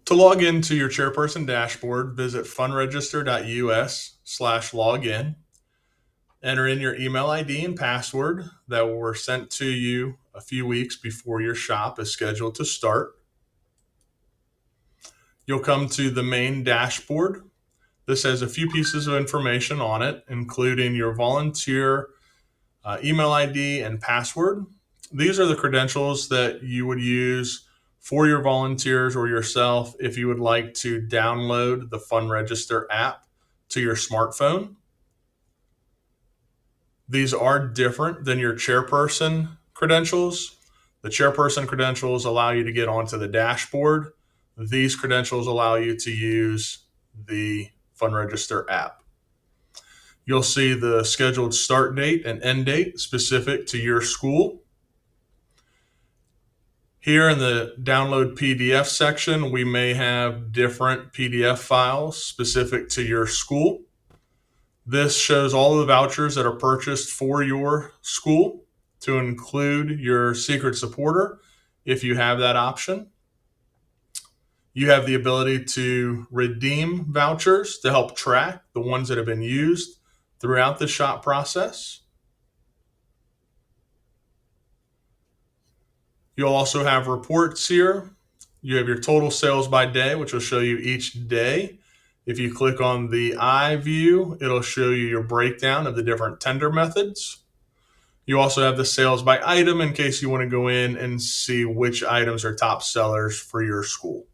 To log into your Chairperson Dashboard, visit fundregister.us/login. Enter in your email ID and password that were sent to you a few weeks before your shop is scheduled to start. You'll come to the main dashboard. This has a few pieces of information on it, including your volunteer email ID and password. These are the credentials that you would use for your volunteers or yourself if you would like to download the Fund Register app to your smartphone. These are different than your chairperson credentials. The chairperson credentials allow you to get onto the dashboard. These credentials allow you to use the Fund Register app. You'll see the scheduled start date and end date specific to your school. Here in the download PDF section, we may have different PDF files specific to your school. This shows all of the vouchers that are purchased for your school, to include your secret supporter if you have that option. You have the ability to redeem vouchers to help track the ones that have been used throughout the shop process. You'll also have reports here. You have your total sales by day, which will show you each day. If you click on the eye view, it'll show you your breakdown of the different tender methods. You also have the sales by item in case you want to go in and see which items are top sellers for your school.